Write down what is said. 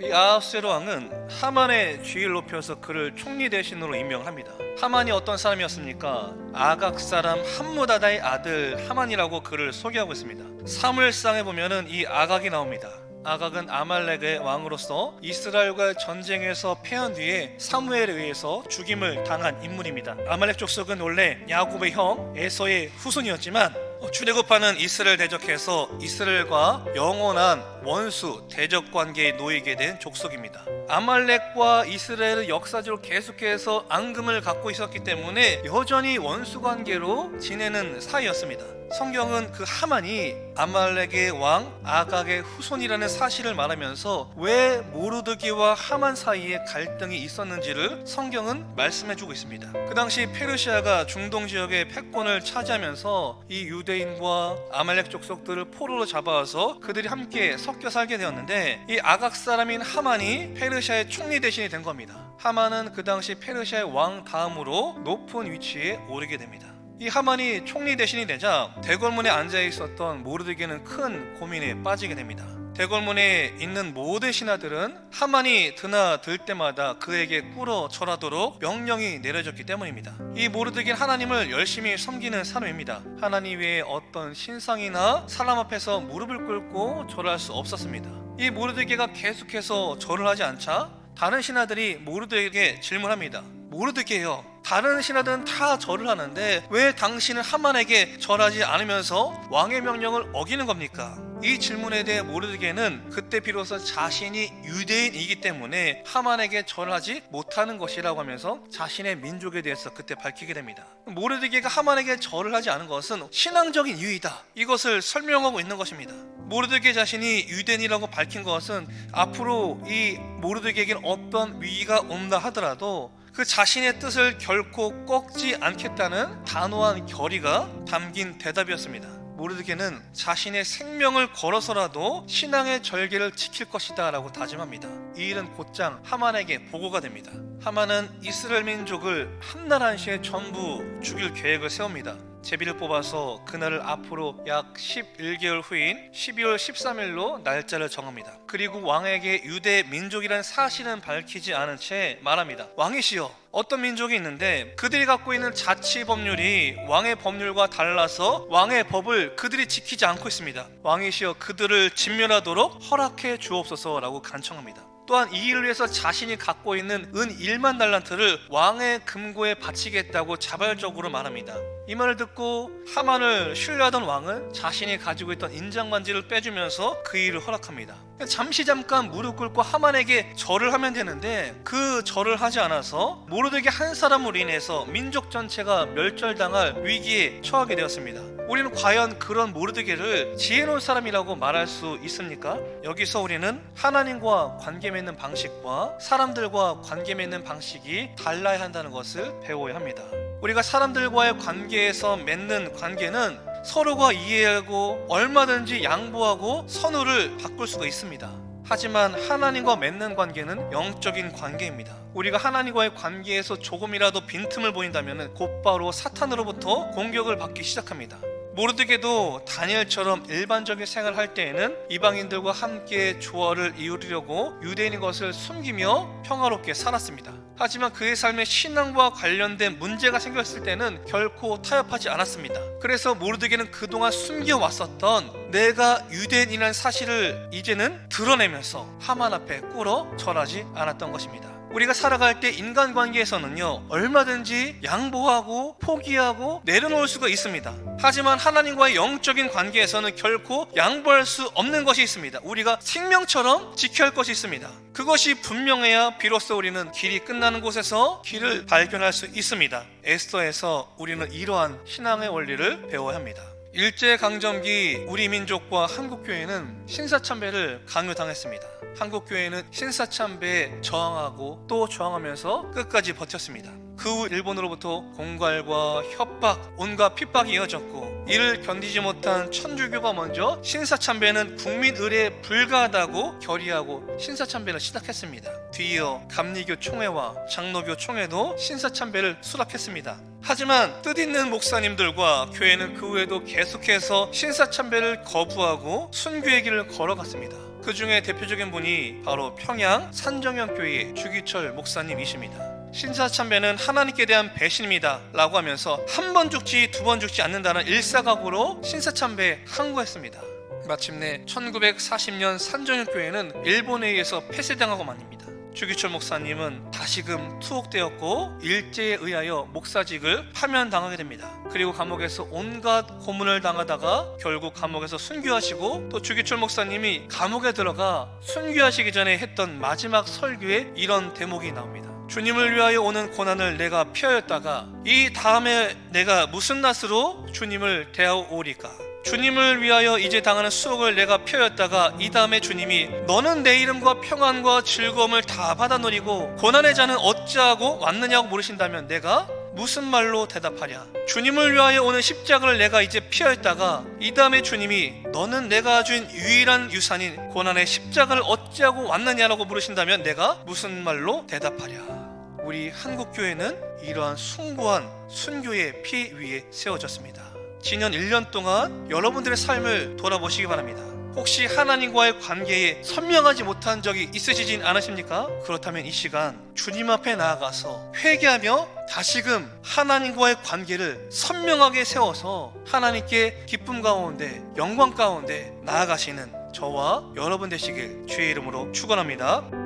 이 아하스웨로 왕은 하만의 지위를 높여서 그를 총리 대신으로 임명합니다. 하만이 어떤 사람이었습니까? 아각 사람 함무다다의 아들 하만이라고 그를 소개하고 있습니다. 사무엘상에 보면은 이 아각이 나옵니다. 아각은 아말렉의 왕으로서 이스라엘과 전쟁에서 패한 뒤에 사무엘에 의해서 죽임을 당한 인물입니다. 아말렉 족속은 원래 야곱의 형 에서의 후손이었지만 출애굽하는 이스라엘 대적해서 이스라엘과 영원한 원수 대적 관계에 놓이게 된 족속입니다. 아말렉과 이스라엘은 역사적으로 계속해서 앙금을 갖고 있었기 때문에 여전히 원수 관계로 지내는 사이였습니다. 성경은 그 하만이 아말렉의 왕 아각의 후손이라는 사실을 말하면서 왜 모르드게와 하만 사이에 갈등이 있었는지를 성경은 말씀해주고 있습니다. 그 당시 페르시아가 중동 지역의 패권을 차지하면서 이 유대인과 아말렉 족속들을 포로로 잡아와서 그들이 함께 섞여 살게 되었는데, 이 아각 사람인 하만이 페르시아의 총리 대신이 된 겁니다. 하만은 그 당시 페르시아의 왕 다음으로 높은 위치에 오르게 됩니다. 이 하만이 총리 대신이 되자 대궐문에 앉아 있었던 모르드게는 큰 고민에 빠지게 됩니다. 대궐문에 있는 모든 신하들은 하만이 드나들 때마다 그에게 꿇어 절하도록 명령이 내려졌기 때문입니다. 이 모르드게는 하나님을 열심히 섬기는 사람입니다. 하나님 외에 어떤 신상이나 사람 앞에서 무릎을 꿇고 절할 수 없었습니다. 이 모르드게가 계속해서 절을 하지 않자 다른 신하들이 모르드게에게 질문합니다. 모르드게요, 다른 신하들은 다 절을 하는데 왜 당신은 하만에게 절하지 않으면서 왕의 명령을 어기는 겁니까? 이 질문에 대해 모르드게는 그때 비로소 자신이 유대인이기 때문에 하만에게 절하지 못하는 것이라고 하면서 자신의 민족에 대해서 그때 밝히게 됩니다. 모르드게가 하만에게 절을 하지 않은 것은 신앙적인 이유이다, 이것을 설명하고 있는 것입니다. 모르드게 자신이 유대인이라고 밝힌 것은 앞으로 이 모르드게에게는 어떤 위기가 온다 하더라도 그 자신의 뜻을 결코 꺾지 않겠다는 단호한 결의가 담긴 대답이었습니다. 모르드게는 자신의 생명을 걸어서라도 신앙의 절개를 지킬 것이다 라고 다짐합니다. 이 일은 곧장 하만에게 보고가 됩니다. 하만은 이스라엘 민족을 한날 한시에 전부 죽일 계획을 세웁니다. 제비를 뽑아서 그날을 앞으로 약 11개월 후인 12월 13일로 날짜를 정합니다. 그리고 왕에게 유대 민족이라는 사실은 밝히지 않은 채 말합니다. 왕이시여, 어떤 민족이 있는데 그들이 갖고 있는 자치 법률이 왕의 법률과 달라서 왕의 법을 그들이 지키지 않고 있습니다. 왕이시여, 그들을 진멸하도록 허락해 주옵소서라고 간청합니다. 또한 이 일을 위해서 자신이 갖고 있는 은 1만 달란트를 왕의 금고에 바치겠다고 자발적으로 말합니다. 이 말을 듣고 하만을 신뢰하던 왕은 자신이 가지고 있던 인장반지를 빼주면서 그 일을 허락합니다. 잠깐 무릎 꿇고 하만에게 절을 하면 되는데 그 절을 하지 않아서 모르드게 한 사람으로 인해서 민족 전체가 멸절당할 위기에 처하게 되었습니다. 우리는 과연 그런 모르드게를 지혜로운 사람이라고 말할 수 있습니까? 여기서 우리는 하나님과 관계 맺는 방식과 사람들과 관계 맺는 방식이 달라야 한다는 것을 배워야 합니다. 우리가 사람들과의 관계에서 맺는 관계는 서로가 이해하고 얼마든지 양보하고 선호를 바꿀 수가 있습니다. 하지만 하나님과 맺는 관계는 영적인 관계입니다. 우리가 하나님과의 관계에서 조금이라도 빈틈을 보인다면 곧바로 사탄으로부터 공격을 받기 시작합니다. 모르드게도 다니엘처럼 일반적인 생활을 할 때에는 이방인들과 함께 조화를 이루려고 유대인인 것을 숨기며 평화롭게 살았습니다. 하지만 그의 삶에 신앙과 관련된 문제가 생겼을 때는 결코 타협하지 않았습니다. 그래서 모르드게는 그동안 숨겨왔었던 내가 유대인이라는 사실을 이제는 드러내면서 하만 앞에 꿇어 절하지 않았던 것입니다. 우리가 살아갈 때 인간관계에서는요, 얼마든지 양보하고 포기하고 내려놓을 수가 있습니다. 하지만 하나님과의 영적인 관계에서는 결코 양보할 수 없는 것이 있습니다. 우리가 생명처럼 지켜야 할 것이 있습니다. 그것이 분명해야 비로소 우리는 길이 끝나는 곳에서 길을 발견할 수 있습니다. 에스더에서 우리는 이러한 신앙의 원리를 배워야 합니다. 일제강점기 우리 민족과 한국교회는 신사참배를 강요당했습니다. 한국교회는 신사참배에 저항하고 또 저항하면서 끝까지 버텼습니다. 그 후 일본으로부터 공갈과 협박, 온갖 핍박이 이어졌고 이를 견디지 못한 천주교가 먼저 신사참배는 국민 의례에 불가하다고 결의하고 신사참배를 시작했습니다. 뒤이어 감리교 총회와 장로교 총회도 신사참배를 수락했습니다. 하지만 뜻있는 목사님들과 교회는 그 후에도 계속해서 신사참배를 거부하고 순교의 길을 걸어갔습니다. 그 중에 대표적인 분이 바로 평양 산정형교회의 주기철 목사님이십니다. 신사참배는 하나님께 대한 배신입니다 라고 하면서 한 번 죽지 두 번 죽지 않는다는 일사각오로 신사참배에 항거했습니다. 마침내 1940년 산정형교회는 일본에 의해서 폐쇄당하고 말입니다. 주기철 목사님은 다시금 투옥되었고 일제에 의하여 목사직을 파면당하게 됩니다. 그리고 감옥에서 온갖 고문을 당하다가 결국 감옥에서 순교하시고, 또 주기철 목사님이 감옥에 들어가 순교하시기 전에 했던 마지막 설교에 이런 대목이 나옵니다. 주님을 위하여 오는 고난을 내가 피하였다가 이 다음에 내가 무슨 낯으로 주님을 대하오리까? 주님을 위하여 이제 당하는 수옥을 내가 피하였다가 이 다음에 주님이 너는 내 이름과 평안과 즐거움을 다 받아 누리고 고난의 자는 어찌하고 왔느냐고 물으신다면 내가 무슨 말로 대답하랴? 주님을 위하여 오는 십자가를 내가 이제 피하였다가 이 다음에 주님이 너는 내가 준 유일한 유산인 고난의 십자가를 어찌하고 왔느냐라고 물으신다면 내가 무슨 말로 대답하랴? 우리 한국교회는 이러한 숭고한 순교의 피 위에 세워졌습니다. 지난 1년 동안 여러분들의 삶을 돌아보시기 바랍니다. 혹시 하나님과의 관계에 선명하지 못한 적이 있으시진 않으십니까? 그렇다면 이 시간 주님 앞에 나아가서 회개하며 다시금 하나님과의 관계를 선명하게 세워서 하나님께 기쁨 가운데 영광 가운데 나아가시는 저와 여러분 되시길 주의 이름으로 축원합니다.